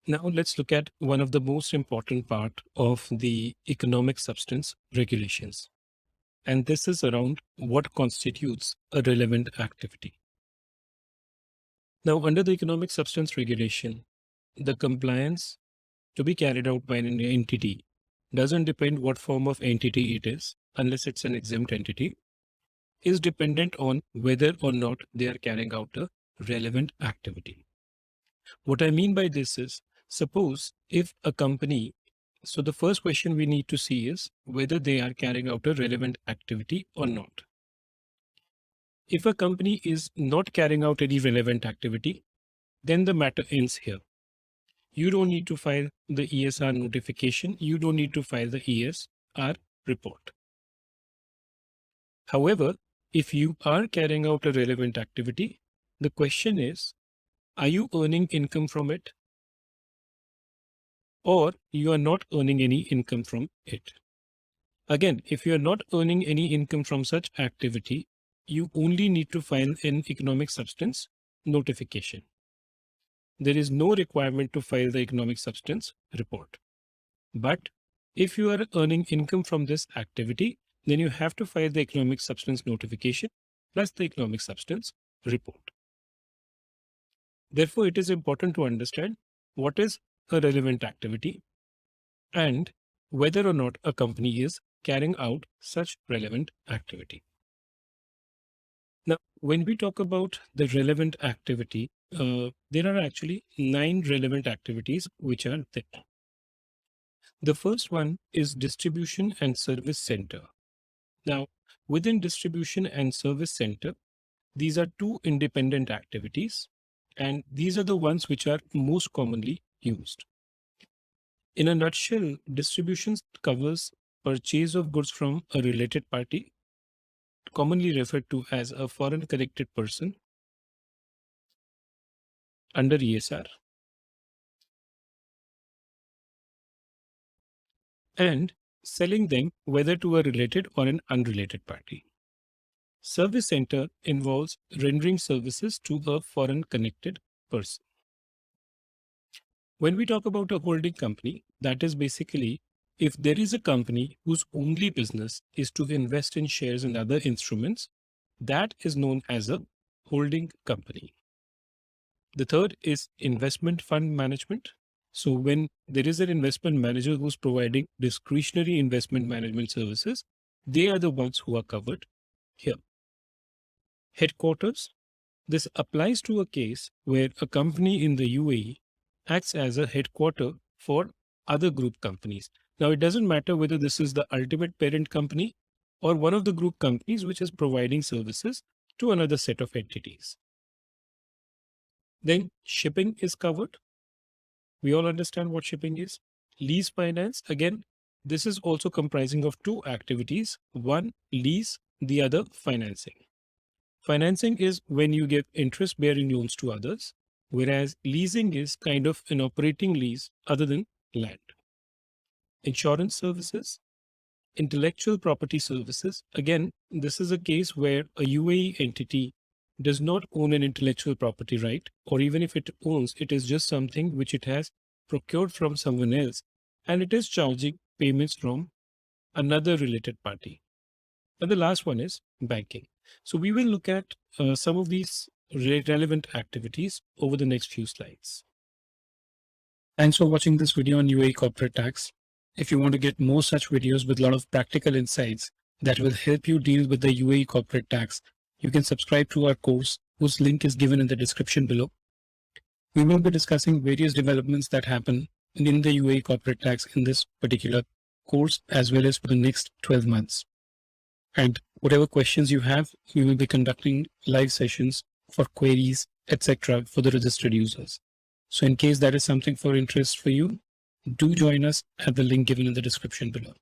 Now let's look at one of the most important part of the economic substance regulations. And this is around what constitutes a relevant activity. Now, under the economic substance regulation, the compliance to be carried out by an entity doesn't depend what form of entity it is, unless it's an exempt entity, is dependent on whether or not they are carrying out a relevant activity. What I mean by this is, suppose if a company, so the first question we need to see is whether they are carrying out a relevant activity or not. If a company is not carrying out any relevant activity, then the matter ends here. You don't need to file the ESR notification. You don't need to file the ESR report. However, if you are carrying out a relevant activity, the question is, are you earning income from it? Or you are not earning any income from it. Again, if you are not earning any income from such activity, you only need to file an economic substance notification. There is no requirement to file the economic substance report. But if you are earning income from this activity, then you have to file the economic substance notification plus the economic substance report. Therefore, it is important to understand what is a relevant activity and whether or not a company is carrying out such relevant activity. Now, when we talk about the relevant activity, there are actually 9 relevant activities which are there. The first one is distribution and service center. Now, within distribution and service center, these are two independent activities, and these are the ones which are most commonly used. In a nutshell, distribution covers purchase of goods from a related party, commonly referred to as a foreign connected person under ESR, and selling them whether to a related or an unrelated party. Service center involves rendering services to a foreign connected person. When we talk about a holding company, that is basically if there is a company whose only business is to invest in shares and other instruments, that is known as a holding company. The third is investment fund management. So when there is an investment manager who's providing discretionary investment management services, they are the ones who are covered here. Headquarters. This applies to a case where a company in the UAE acts as a headquarter for other group companies. Now, it doesn't matter whether this is the ultimate parent company or one of the group companies which is providing services to another set of entities. Then shipping is covered. We all understand what shipping is. Lease finance, again, this is also comprising of two activities. One, lease, the other, financing. Financing is when you give interest-bearing loans to others, whereas leasing is kind of an operating lease other than land. Insurance services, intellectual property services. Again, this is a case where a UAE entity does not own an intellectual property right, or even if it owns, it is just something which it has procured from someone else, and it is charging payments from another related party. And the last one is banking. So we will look at some of these relevant activities over the next few slides. Thanks for watching this video on UAE corporate tax. If you want to get more such videos with a lot of practical insights that will help you deal with the UAE corporate tax, you can subscribe to our course, whose link is given in the description below. We will be discussing various developments that happen in the UAE corporate tax in this particular course, as well as for the next 12 months. And whatever questions you have, we will be conducting live sessions for queries, etc. for the registered users. So in case that is something for interest for you, do join us at the link given in the description below.